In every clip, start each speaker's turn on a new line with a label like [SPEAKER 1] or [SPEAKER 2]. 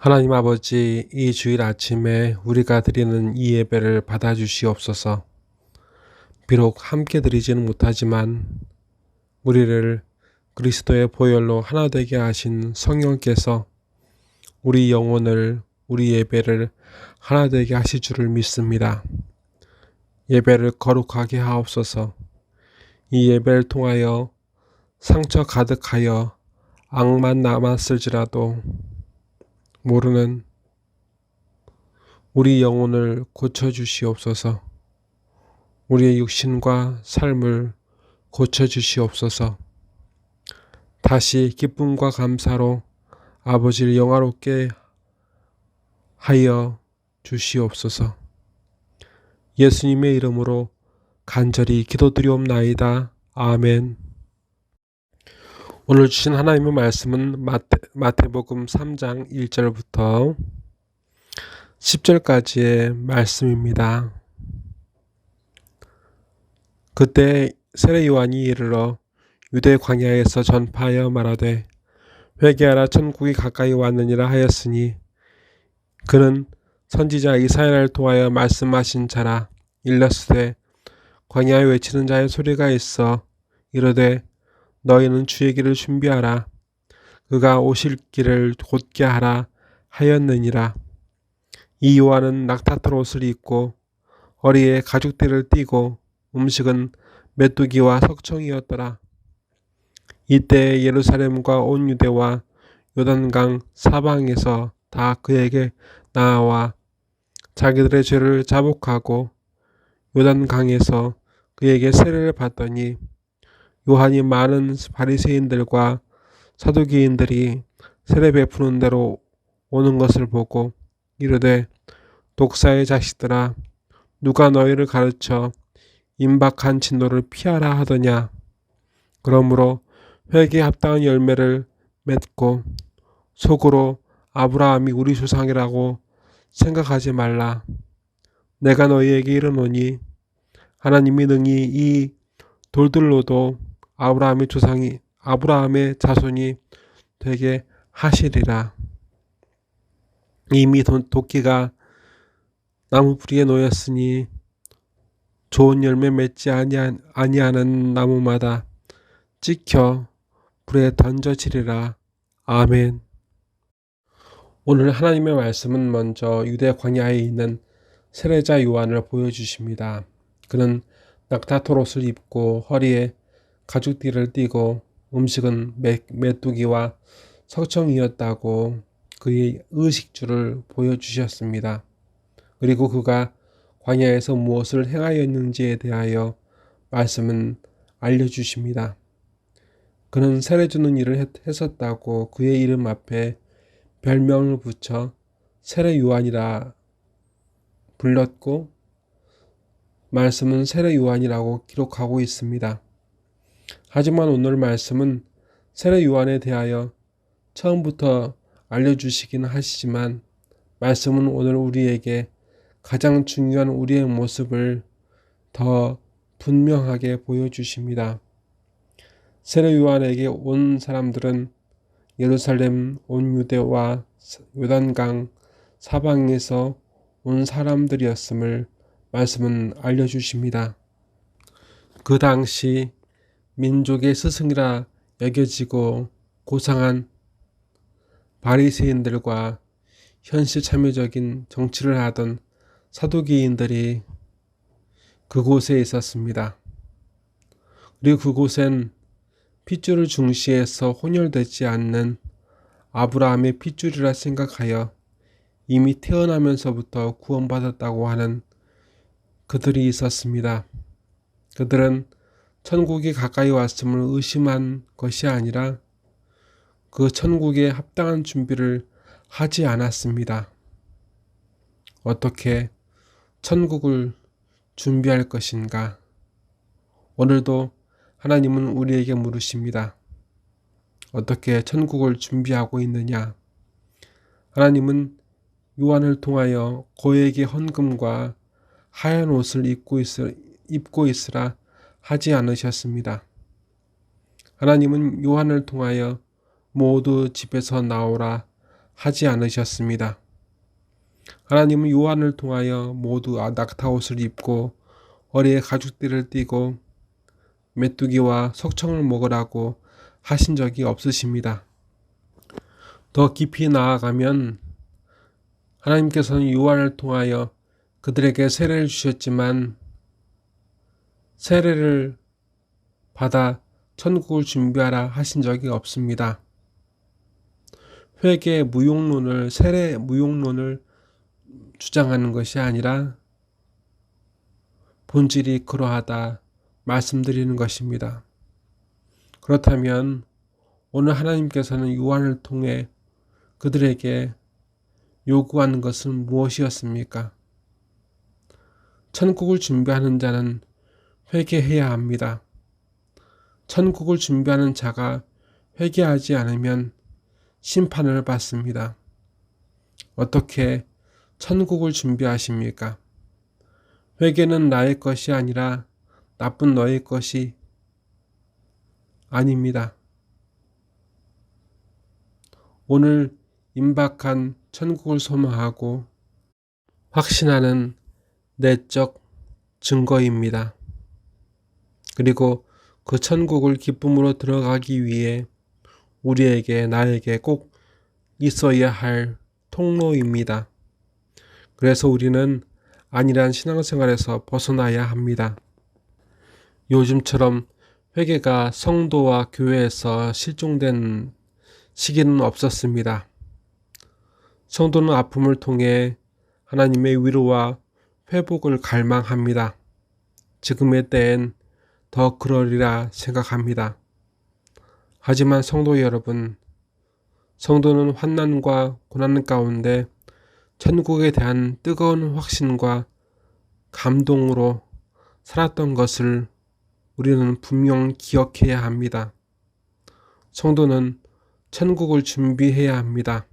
[SPEAKER 1] 하나님 아버지, 이 주일 아침에 우리가 드리는 이 예배를 받아주시옵소서. 비록 함께 드리지는 못하지만 우리를 그리스도의 보혈로 하나 되게 하신 성령께서 우리 영혼을, 우리 예배를 하나 되게 하실 줄을 믿습니다. 예배를 거룩하게 하옵소서. 이 예배를 통하여 상처 가득하여 악만 남았을지라도 모르는 우리 영혼을 고쳐주시옵소서. 우리의 육신과 삶을 고쳐주시옵소서. 다시 기쁨과 감사로 아버지를 영화롭게 하여 주시옵소서. 예수님의 이름으로 간절히 기도드리옵나이다. 아멘. 오늘 주신 하나님의 말씀은 마태복음 3장 1절부터 10절까지의 말씀입니다. 그때 세례 요한이 이르러 유대 광야에서 전파하여 말하되 회개하라 천국이 가까이 왔느니라 하였으니 그는 선지자 이사야를 통하여 말씀하신 자라. 일렀으되 광야에 외치는 자의 소리가 있어 이르되 너희는 주의 길을 준비하라. 그가 오실 길을 곧게 하라 하였느니라. 이 요한은 낙타털 옷을 입고 허리에 가죽띠를 띠고 음식은 메뚜기와 석청이었더라. 이때 예루살렘과 온 유대와 요단강 사방에서 다 그에게 나아와 자기들의 죄를 자복하고 요단강에서 그에게 세례를 받더니 요한이 많은 바리새인들과 사두개인들이 세례 베푸는 대로 오는 것을 보고 이르되 독사의 자식들아, 누가 너희를 가르쳐 임박한 진노를 피하라 하더냐. 그러므로 회개에 합당한 열매를 맺고 속으로 아브라함이 우리 조상이라고 생각하지 말라. 내가 너희에게 이르노니 하나님이 능히 이 돌들로도 아브라함의 자손이 되게 하시리라. 이미 도끼가 나무 뿌리에 놓였으니 좋은 열매 맺지 아니하는 나무마다 찍혀 불에 던져지리라. 아멘. 오늘 하나님의 말씀은 먼저 유대 광야에 있는 세례자 요한을 보여주십니다. 그는 낙타털 옷을 입고 허리에 가죽띠를 띠고 음식은 메뚜기와 석청이었다고 그의 의식주를 보여주셨습니다. 그리고 그가 광야에서 무엇을 행하였는지에 대하여 말씀은 알려주십니다. 그는 세례 주는 일을 했었다고 그의 이름 앞에 별명을 붙여 세례 요한이라 불렀고 말씀은 세례 요한이라고 기록하고 있습니다. 하지만 오늘 말씀은 세례 요한에 대하여 처음부터 알려주시긴 하시지만 말씀은 오늘 우리에게 가장 중요한 우리의 모습을 더 분명하게 보여주십니다. 세례 요한에게 온 사람들은 예루살렘, 온 유대와 요단강 사방에서 온 사람들이었음을 말씀은 알려주십니다. 그 당시 민족의 스승이라 여겨지고 고상한 바리새인들과 현실 참여적인 정치를 하던 사두개인들이 그곳에 있었습니다. 그리고 그곳엔 핏줄을 중시해서 혼혈되지 않는 아브라함의 핏줄이라 생각하여 이미 태어나면서부터 구원받았다고 하는 그들이 있었습니다. 그들은 천국이 가까이 왔음을 의심한 것이 아니라 그 천국에 합당한 준비를 하지 않았습니다. 어떻게 천국을 준비할 것인가? 오늘도 하나님은 우리에게 물으십니다. 어떻게 천국을 준비하고 있느냐? 하나님은 요한을 통하여 고에게 헌금과 하얀 옷을 입고 있으라 하지 않으셨습니다. 하나님은 요한을 통하여 모두 집에서 나오라 하지 않으셨습니다. 하나님은 요한을 통하여 모두 낙타옷을 입고 허리에 가죽띠를 띠고 메뚜기와 석청을 먹으라고 하신 적이 없으십니다. 더 깊이 나아가면 하나님께서는 요한을 통하여 그들에게 세례를 주셨지만 세례를 받아 천국을 준비하라 하신 적이 없습니다. 회개 무용론을, 세례 무용론을 주장하는 것이 아니라 본질이 그러하다 말씀드리는 것입니다. 그렇다면 오늘 하나님께서는 요한을 통해 그들에게 요구하는 것은 무엇이었습니까? 천국을 준비하는 자는 회개해야 합니다. 천국을 준비하는 자가 회개하지 않으면 심판을 받습니다. 어떻게 천국을 준비하십니까? 회개는 나의 것이 아니라 나쁜 너의 것이 아닙니다. 오늘 임박한 천국을 소망하고 확신하는 내적 증거입니다. 그리고 그 천국을 기쁨으로 들어가기 위해 우리에게, 나에게 꼭 있어야 할 통로입니다. 그래서 우리는 안일한 신앙생활에서 벗어나야 합니다. 요즘처럼 회개가 성도와 교회에서 실종된 시기는 없었습니다. 성도는 아픔을 통해 하나님의 위로와 회복을 갈망합니다. 지금의 때엔 더 그러리라 생각합니다. 하지만 성도 여러분, 성도는 환난과 고난 가운데 천국에 대한 뜨거운 확신과 감동으로 살았던 것을 우리는 분명 기억해야 합니다. 성도는 천국을 준비해야 합니다.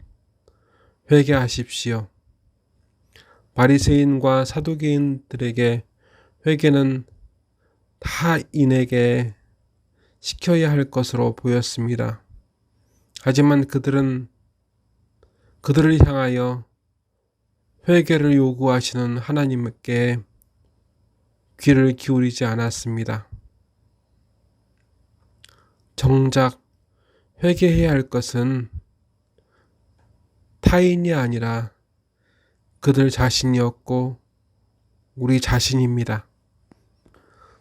[SPEAKER 1] 회개하십시오. 바리새인과 사두개인들에게 회개는 다 인에게 시켜야 할 것으로 보였습니다. 하지만 그들을 향하여 회개를 요구하시는 하나님께 귀를 기울이지 않았습니다. 정작 회개해야 할 것은 타인이 아니라 그들 자신이었고 우리 자신입니다.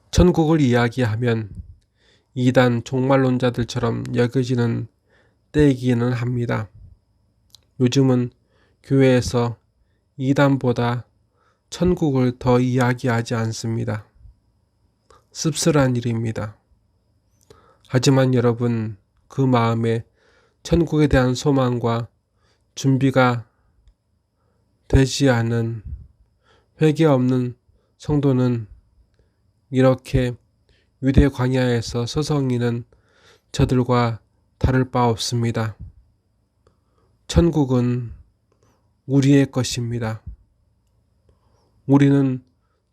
[SPEAKER 1] 천국을 이야기하면 이단 종말론자들처럼 여겨지는 때이기는 합니다. 요즘은 교회에서 이단보다 천국을 더 이야기하지 않습니다. 씁쓸한 일입니다. 하지만 여러분, 그 마음에 천국에 대한 소망과 준비가 되지 않은 회개 없는 성도는 이렇게 유대 광야에서 서성이는 저들과 다를 바 없습니다. 천국은 우리의 것입니다. 우리는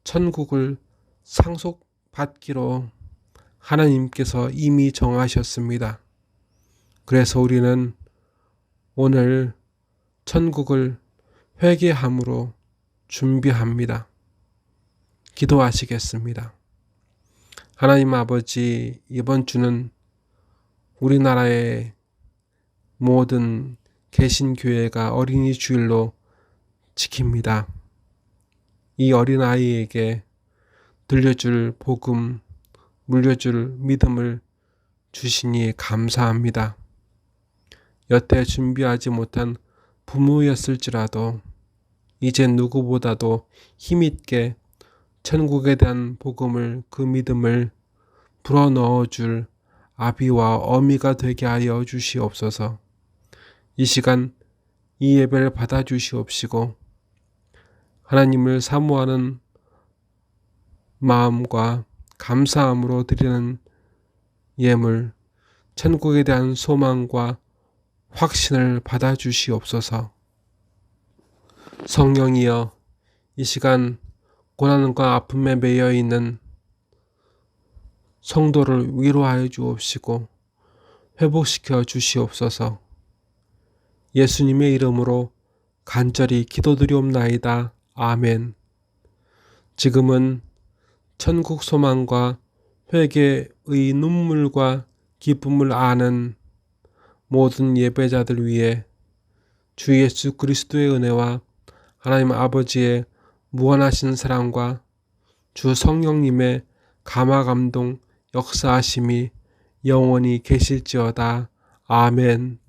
[SPEAKER 1] 천국을 상속받기로 하나님께서 이미 정하셨습니다. 그래서 우리는 오늘 천국을 회개함으로 준비합니다. 기도하시겠습니다. 하나님 아버지, 이번 주는 우리나라의 모든 개신교회가 어린이 주일로 지킵니다. 이 어린아이에게 들려줄 복음, 물려줄 믿음을 주시니 감사합니다. 여태 준비하지 못한 부모였을지라도 이제 누구보다도 힘있게 천국에 대한 복음을, 그 믿음을 불어넣어줄 아비와 어미가 되게 하여 주시옵소서. 이 시간 이 예배를 받아주시옵시고 하나님을 사모하는 마음과 감사함으로 드리는 예물, 천국에 대한 소망과 확신을 받아주시옵소서. 성령이여, 이 시간 고난과 아픔에 매여 있는 성도를 위로하여 주옵시고 회복시켜 주시옵소서. 예수님의 이름으로 간절히 기도드리옵나이다. 아멘. 지금은 천국 소망과 회개의 눈물과 기쁨을 아는 모든 예배자들 위해 주 예수 그리스도의 은혜와 하나님 아버지의 무한하신 사랑과 주 성령님의 감화 감동 역사하심이 영원히 계실지어다. 아멘.